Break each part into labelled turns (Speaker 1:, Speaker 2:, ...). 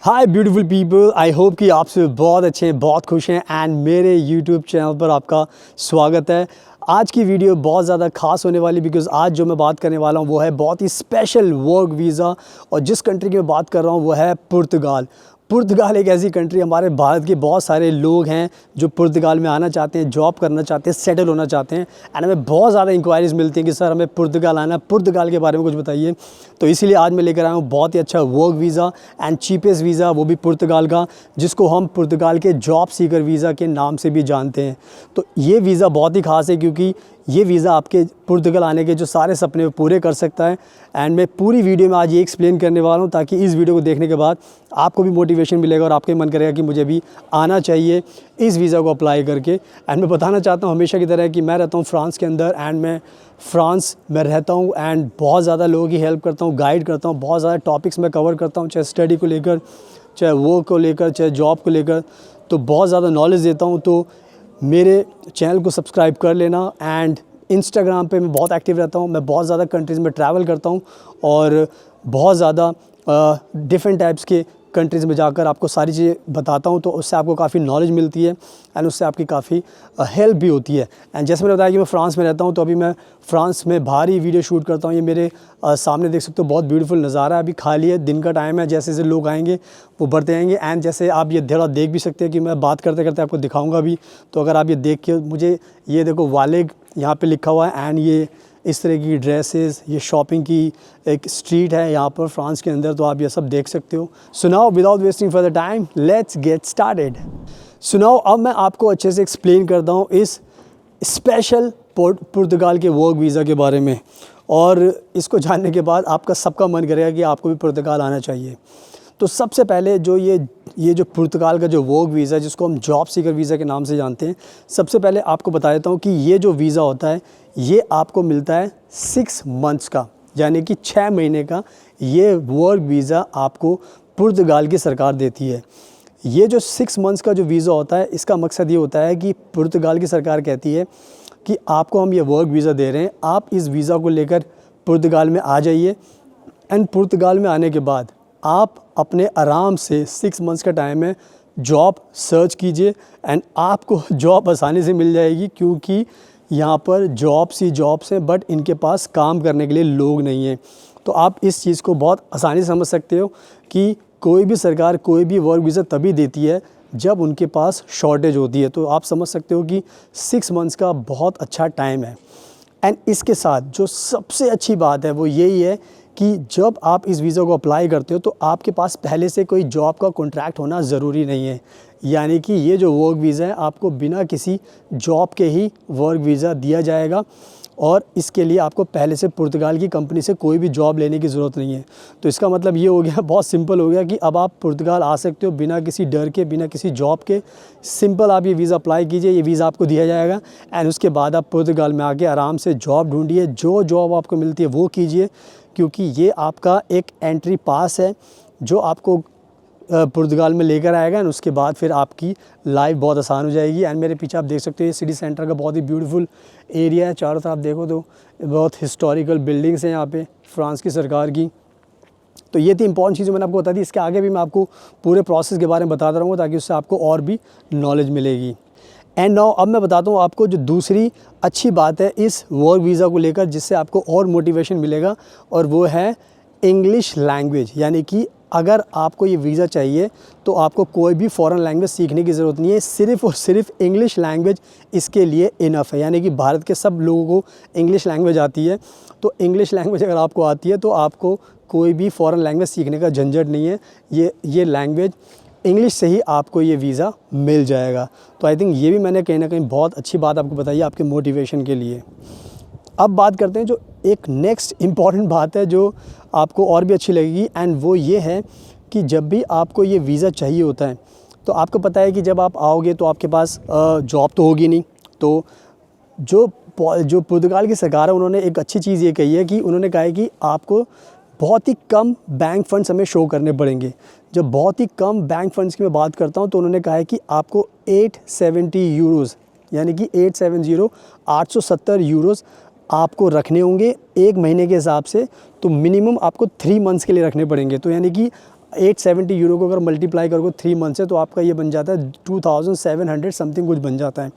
Speaker 1: Hi beautiful people, I hope कि आप सब बहुत अच्छे हैं, बहुत खुश हैं एंड मेरे यूट्यूब चैनल पर आपका स्वागत है। आज की वीडियो बहुत ज़्यादा खास होने वाली बिकॉज़ आज जो मैं बात करने वाला हूँ वो है बहुत ही स्पेशल वर्क वीज़ा, और जिस कंट्री की मैं बात कर रहा हूँ वो है पुर्तगाल। पुर्तगाल एक ऐसी कंट्री, हमारे भारत के बहुत सारे लोग हैं जो पुर्तगाल में आना चाहते हैं, जॉब करना चाहते हैं, सेटल होना चाहते हैं एंड हमें बहुत ज़्यादा इंक्वायरीज़ मिलती हैं कि सर हमें पुर्तगाल आना है, पुर्तगाल के बारे में कुछ बताइए। तो इसीलिए आज मैं लेकर आया हूँ बहुत ही अच्छा work visa and cheapest visa, वो भी पुर्तगाल का, जिसको हम पुर्तगाल के जॉब सीकर वीज़ा के नाम से भी जानते हैं। तो ये वीज़ा बहुत ही ख़ास है क्योंकि ये वीज़ा आपके पुर्तगाल आने के जो सारे सपने पूरे कर सकता है। एंड मैं पूरी वीडियो में आज ये एक्सप्लेन करने वाला हूँ ताकि इस वीडियो को देखने के बाद आपको भी मोटिवेशन मिलेगा और आपके मन करेगा कि मुझे भी आना चाहिए इस वीज़ा को अप्लाई करके। एंड मैं बताना चाहता हूँ हमेशा की तरह कि मैं रहता हूँ फ्रांस के अंदर एंड मैं फ्रांस में रहता हूँ एंड बहुत ज़्यादा लोगों की हेल्प करता हूँ, गाइड करता हूँ, बहुत ज़्यादा टॉपिक्स मैं कवर करता हूँ, चाहे स्टडी को लेकर, चाहे वर्क को लेकर, चाहे जॉब को लेकर, तो बहुत ज़्यादा नॉलेज देता हूँ। तो मेरे चैनल को सब्सक्राइब कर लेना। एंड इंस्टाग्राम पे मैं बहुत एक्टिव रहता हूँ, मैं बहुत ज़्यादा कंट्रीज़ में ट्रैवल करता हूँ और बहुत ज़्यादा डिफरेंट टाइप्स के कंट्रीज़ में जाकर आपको सारी चीज़ें बताता हूँ, तो उससे आपको काफ़ी नॉलेज मिलती है एंड उससे आपकी काफ़ी हेल्प भी होती है। एंड जैसे मैंने बताया कि मैं फ़्रांस में रहता हूँ, तो अभी मैं फ़्रांस में बाहर ही वीडियो शूट करता हूँ। ये मेरे सामने देख सकते हो, बहुत ब्यूटीफुल नज़ारा है, अभी खाली है, दिन का टाइम है, जैसे जैसे लोग आएंगे वो बढ़ते आएंगे। एंड जैसे आप ये थोड़ा देख भी सकते हैं कि मैं बात करते करते आपको दिखाऊँगा भी, तो अगर आप ये देख के मुझे, ये देखो वालेग यहाँ पे लिखा हुआ है एंड ये इस तरह की ड्रेसेस, ये शॉपिंग की एक स्ट्रीट है यहाँ पर फ्रांस के अंदर, तो आप ये सब देख सकते हो। सुनाओ, without wasting for the time, let's get started. सुनाओ, अब मैं आपको अच्छे से एक्सप्लेन करता हूँ इस स्पेशल पुर्तगाल के वर्क वीज़ा के बारे में, और इसको जानने के बाद आपका सबका मन करेगा कि आपको भी पुर्तगाल आना चाहिए। तो सबसे पहले जो ये जो पुर्तगाल का जो वर्क वीज़ा, जिसको हम जॉब सीकर वीज़ा के नाम से जानते हैं, सबसे पहले आपको बता देता हूँ कि ये जो वीज़ा होता है ये आपको मिलता है 6 मंथ्स का, यानी कि 6 महीने का ये वर्क वीज़ा आपको पुर्तगाल की सरकार देती है। ये जो 6 मंथ्स का जो वीज़ा होता है, इसका मकसद ये होता है कि पुर्तगाल की सरकार कहती है कि आपको हम ये वर्क वीज़ा दे रहे हैं, आप इस वीज़ा को लेकर पुर्तगाल में आ जाइए एंड पुर्तगाल में आने के बाद आप अपने आराम से 6 मंथ्स का टाइम है, जॉब सर्च कीजिए एंड आपको जॉब आसानी से मिल जाएगी, क्योंकि यहाँ पर जॉब्स हैं बट इनके पास काम करने के लिए लोग नहीं हैं। तो आप इस चीज़ को बहुत आसानी से समझ सकते हो कि कोई भी सरकार कोई भी वर्क वीज़ा तभी देती है जब उनके पास शॉर्टेज होती है। तो आप समझ सकते हो कि 6 मंथ्स का बहुत अच्छा टाइम है। एंड इसके साथ जो सबसे अच्छी बात है वो यही है कि जब आप इस वीज़ा को अप्लाई करते हो तो आपके पास पहले से कोई जॉब का कॉन्ट्रैक्ट होना ज़रूरी नहीं है, यानी कि ये जो वर्क वीज़ा है आपको बिना किसी जॉब के ही वर्क वीज़ा दिया जाएगा, और इसके लिए आपको पहले से पुर्तगाल की कंपनी से कोई भी जॉब लेने की ज़रूरत नहीं है। तो इसका मतलब ये हो गया, बहुत सिंपल हो गया कि अब आप पुर्तगाल आ सकते हो बिना किसी डर के, बिना किसी जॉब के। सिंपल आप ये वीज़ा अप्लाई कीजिए, ये वीज़ा आपको दिया जाएगा एंड उसके बाद आप पुर्तगाल में आके आराम से जॉब ढूंढिए, जो जॉब आपको मिलती है वो कीजिए, क्योंकि ये आपका एक एंट्री पास है जो आपको पुर्तगाल में लेकर आएगा एंड उसके बाद फिर आपकी लाइफ बहुत आसान हो जाएगी। एंड मेरे पीछे आप देख सकते हो ये सिटी सेंटर का बहुत ही ब्यूटीफुल एरिया है, चारों तरफ देखो तो बहुत हिस्टोरिकल बिल्डिंग्स हैं यहाँ पे फ्रांस की सरकार की। तो ये थी इंपॉर्टेंट चीज़ मैंने आपको बता दी। इसके आगे भी मैं आपको पूरे प्रोसेस के बारे में बताता रहूँगा ताकि उससे आपको और भी नॉलेज मिलेगी। एंड नाउ अब मैं बताता हूँ आपको जो दूसरी अच्छी बात है इस वर्क वीज़ा को लेकर, जिससे आपको और मोटिवेशन मिलेगा, और वो है इंग्लिश लैंग्वेज। यानी कि अगर आपको ये वीज़ा चाहिए तो आपको कोई भी फ़ॉरेन लैंग्वेज सीखने की ज़रूरत नहीं है, सिर्फ़ और सिर्फ इंग्लिश लैंग्वेज इसके लिए इनफ है। यानी कि भारत के सब लोगों को इंग्लिश लैंग्वेज आती है, तो इंग्लिश लैंग्वेज अगर आपको आती है तो आपको कोई भी फ़ॉरेन लैंग्वेज सीखने का झंझट नहीं है। ये लैंग्वेज इंग्लिश से ही आपको ये वीज़ा मिल जाएगा। तो आई थिंक ये भी मैंने कहीं ना कहीं बहुत अच्छी बात आपको बताई है आपके मोटिवेशन के लिए। अब बात करते हैं जो एक नेक्स्ट इम्पॉर्टेंट बात है जो आपको और भी अच्छी लगेगी, एंड वो ये है कि जब भी आपको ये वीज़ा चाहिए होता है तो आपको पता है कि जब आप आओगे तो आपके पास जॉब तो होगी नहीं। तो जो पुर्तगाल की सरकार है उन्होंने एक अच्छी चीज़ ये कही है कि उन्होंने कहा है कि आपको बहुत ही कम बैंक फ़ंड्स हमें शो करने पड़ेंगे। जब बहुत ही कम बैंक फ़ंड्स की मैं बात करता हूँ तो उन्होंने कहा है कि आपको 870 यूरोज़ यानी कि 870 यूरोज़ आपको रखने होंगे एक महीने के हिसाब से। तो मिनिमम आपको 3 मंथ्स के लिए रखने पड़ेंगे। तो यानी कि 870 यूरो को अगर मल्टीप्लाई करोगे 3 मंथ से तो आपका ये बन जाता है 2700 समथिंग कुछ बन जाता है।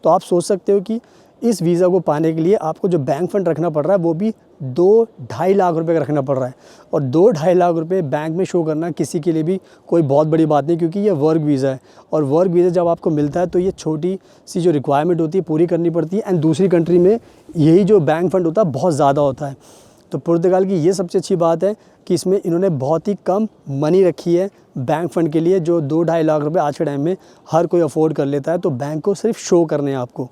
Speaker 1: तो आप सोच सकते हो कि इस वीज़ा को पाने के लिए आपको जो बैंक फ़ंड रखना पड़ रहा है वो भी 2-2.5 लाख रुपए का रखना पड़ रहा है। और 2-2.5 लाख रुपए बैंक में शो करना किसी के लिए भी कोई बहुत बड़ी बात नहीं, क्योंकि ये वर्क वीज़ा है। और वर्क वीज़ा जब आपको मिलता है तो ये छोटी सी जो रिक्वायरमेंट होती है पूरी करनी पड़ती है, एंड दूसरी कंट्री में यही जो बैंक फ़ंड होता है बहुत ज़्यादा होता है। तो पुर्तगाल की ये सबसे अच्छी बात है कि इसमें इन्होंने बहुत ही कम मनी रखी है बैंक फ़ंड के लिए, जो 2-2.5 लाख रुपए आज के टाइम में हर कोई अफोर्ड कर लेता है। तो बैंक को सिर्फ शो करने हैं आपको।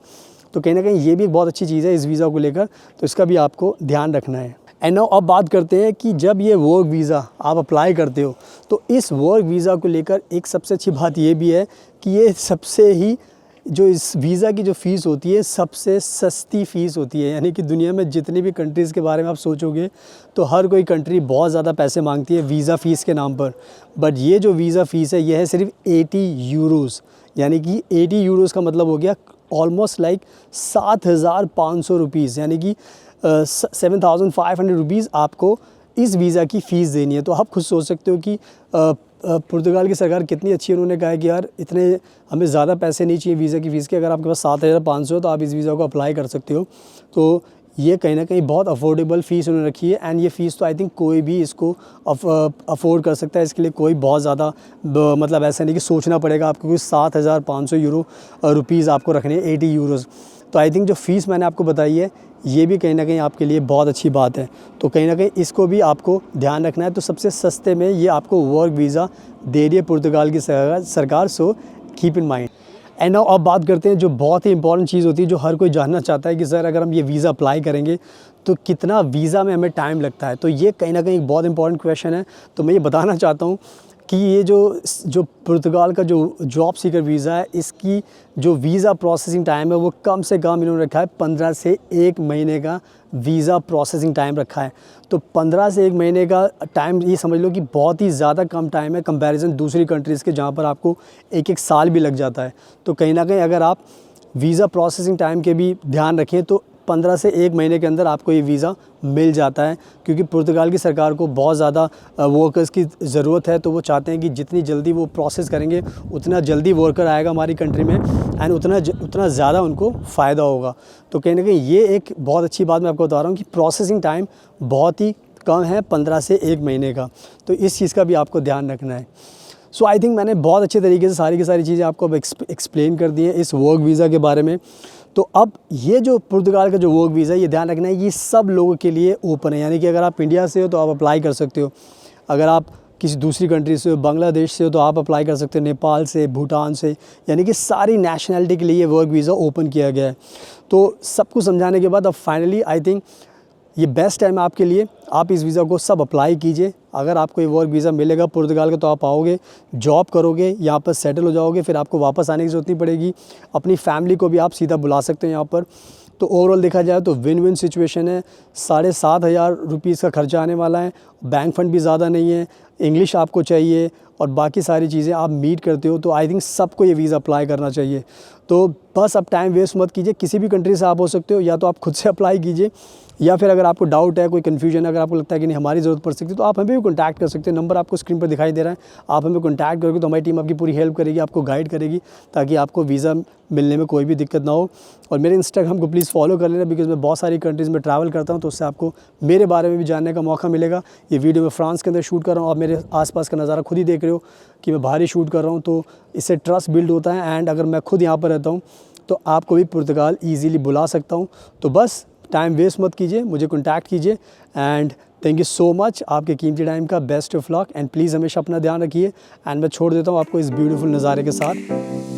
Speaker 1: तो कहीं ना कहीं ये भी एक बहुत अच्छी चीज़ है इस वीज़ा को लेकर, तो इसका भी आपको ध्यान रखना है। एंड नाउ अब बात करते हैं कि जब ये वर्क वीज़ा आप अप्लाई करते हो तो इस वर्क वीज़ा को लेकर एक सबसे अच्छी बात ये भी है कि ये सबसे ही जो इस वीज़ा की जो फ़ीस होती है सबसे सस्ती फ़ीस होती है। यानी कि दुनिया में जितनी भी कंट्रीज़ के बारे में आप सोचोगे तो हर कोई कंट्री बहुत ज़्यादा पैसे मांगती है वीज़ा फ़ीस के नाम पर, बट ये जो वीज़ा फ़ीस है ये है सिर्फ 80 यूरोज़। यानी कि 80 यूरोज़ का मतलब हो गया ऑलमोस्ट लाइक 7,500 रुपीज़, यानी कि 7,500 रुपीज़ आपको इस वीज़ा की फ़ीस देनी है। तो आप खुद सोच सकते हो कि पुर्तगाल की सरकार कितनी अच्छी है। उन्होंने कहा है कि यार इतने हमें ज़्यादा पैसे नहीं चाहिए वीज़ा की फ़ीस के, अगर आपके पास 7,500 है तो आप इस वीज़ा को अप्लाई कर सकते हो। तो ये कहीं ना कहीं बहुत अफोर्डेबल फ़ीस उन्होंने रखी है, एंड ये फ़ीस तो आई थिंक कोई भी इसको अफोर्ड कर सकता है। इसके लिए कोई बहुत ज़्यादा मतलब ऐसा नहीं कि सोचना पड़ेगा आपको, कोई 7,500 रुपीज़ आपको रखने हैं, 80 यूरोज़। तो आई थिंक जो फ़ीस मैंने आपको बताई है ये भी कहीं ना कहीं आपके लिए बहुत अच्छी बात है। तो कहीं ना कहीं इसको भी आपको ध्यान रखना है। तो सबसे सस्ते में ये आपको वर्क वीज़ा दे रही है पुर्तगाल की सरकार, so keep in mind. And now अब बात करते हैं जो बहुत ही इंपॉर्टेंट चीज़ होती है, जो हर कोई जानना चाहता है कि सर अगर हम ये वीज़ा अप्लाई करेंगे तो कितना वीज़ा में हमें टाइम लगता है। तो ये कहीं ना कहीं एक बहुत इंपॉर्टेंट क्वेश्चन है। तो मैं ये बताना चाहता हूँ कि ये जो पुर्तगाल का जो जॉब सीकर वीज़ा है इसकी जो वीज़ा प्रोसेसिंग टाइम है वो कम से कम इन्होंने रखा है 15 से 1 महीने का वीज़ा प्रोसेसिंग टाइम रखा है। तो 15 से 1 महीने का टाइम ये समझ लो कि बहुत ही ज़्यादा कम टाइम है कंपैरिजन दूसरी कंट्रीज़ के, जहाँ पर आपको 1-1 साल भी लग जाता है। तो कहीं ना कहीं अगर आप वीज़ा प्रोसेसिंग टाइम के भी ध्यान रखें तो 15 से 1 महीने के अंदर आपको ये वीज़ा मिल जाता है, क्योंकि पुर्तगाल की सरकार को बहुत ज़्यादा वर्कर्स की ज़रूरत है। तो वो चाहते हैं कि जितनी जल्दी वो प्रोसेस करेंगे उतना जल्दी वर्कर आएगा हमारी कंट्री में, एंड उतना ज़्यादा उनको फ़ायदा होगा। तो कहीं ना कहीं ये एक बहुत अच्छी बात मैं आपको बता रहा हूँ कि प्रोसेसिंग टाइम बहुत ही कम है, 15 से 1 महीने का। तो इस चीज़ का भी आपको ध्यान रखना है। सो आई थिंक मैंने बहुत अच्छे तरीके से सारी की सारी चीज़ें आपको अब एक्सप्लेन कर दी हैं इस वर्क वीज़ा के बारे में। तो अब ये जो पुर्तगाल का जो वर्क वीज़ा है ये ध्यान रखना है ये सब लोगों के लिए ओपन है। यानी कि अगर आप इंडिया से हो तो आप अप्लाई कर सकते हो, अगर आप किसी दूसरी कंट्री से हो, बांग्लादेश से हो तो आप अप्लाई कर सकते हो, नेपाल से, भूटान से, यानी कि सारी नेशनैलिटी के लिए वर्क वीज़ा ओपन किया गया है। तो सब कुछ समझाने के बाद अब फाइनली आई थिंक ये बेस्ट टाइम है आपके लिए। आप इस वीज़ा को सब अप्लाई कीजिए। अगर आपको ये वर्क वीज़ा मिलेगा पुर्तगाल का तो आप आओगे, जॉब करोगे, यहाँ पर सेटल हो जाओगे, फिर आपको वापस आने की ज़रूरत नहीं पड़ेगी। अपनी फैमिली को भी आप सीधा बुला सकते हैं यहाँ पर। तो ओवरऑल देखा जाए तो विन विन सिचुएशन है। 7,500 रुपीज़ का खर्चा आने वाला है, बैंक फंड भी ज़्यादा नहीं है, इंग्लिश आपको चाहिए और बाकी सारी चीज़ें आप मीट करते हो। तो आई थिंक सबको ये वीज़ा अप्लाई करना चाहिए। तो बस अब टाइम वेस्ट मत कीजिए, किसी भी कंट्री से आप हो सकते हो, या तो आप खुद से अप्लाई कीजिए, या फिर अगर आपको डाउट है, कोई कन्फ्यूजन है, अगर आपको लगता है कि नहीं हमारी ज़रूरत पड़ सकती है तो आप हमें भी कॉन्टैक्ट कर सकते हैं। नंबर आपको स्क्रीन पर दिखाई दे रहा है, आप हमें कॉन्टैक्ट करोगे तो हमारी टीम आपकी पूरी हेल्प करेगी, आपको गाइड करेगी, ताकि आपको वीज़ा मिलने में कोई भी दिक्कत ना हो। और मेरे इंस्टाग्राम को प्लीज़ फॉलो कर लेना, बिकॉज़ मैं बहुत सारी कंट्रीज़ में ट्रैवल करता हूँ, तो उससे आपको मेरे बारे में भी जानने का मौका मिलेगा। ये वीडियो मैं फ्रांस के अंदर शूट कर रहा हूँ, आप मेरे आसपास का नज़ारा खुद ही देख रहे हो कि मैं बाहर ही शूट कर रहा हूँ, तो इससे ट्रस्ट बिल्ड होता है। एंड अगर मैं खुद यहाँ पर रहता हूँ तो आपको भी पुर्तगाल ईज़िली बुला सकता हूँ। तो बस टाइम वेस्ट मत कीजिए, मुझे कॉन्टैक्ट कीजिए। And thank you so much आपके कीमती टाइम का। Best of luck, and please हमेशा अपना ध्यान रखिए। एंड मैं छोड़ देता हूँ आपको इस ब्यूटीफुल नज़ारे के साथ।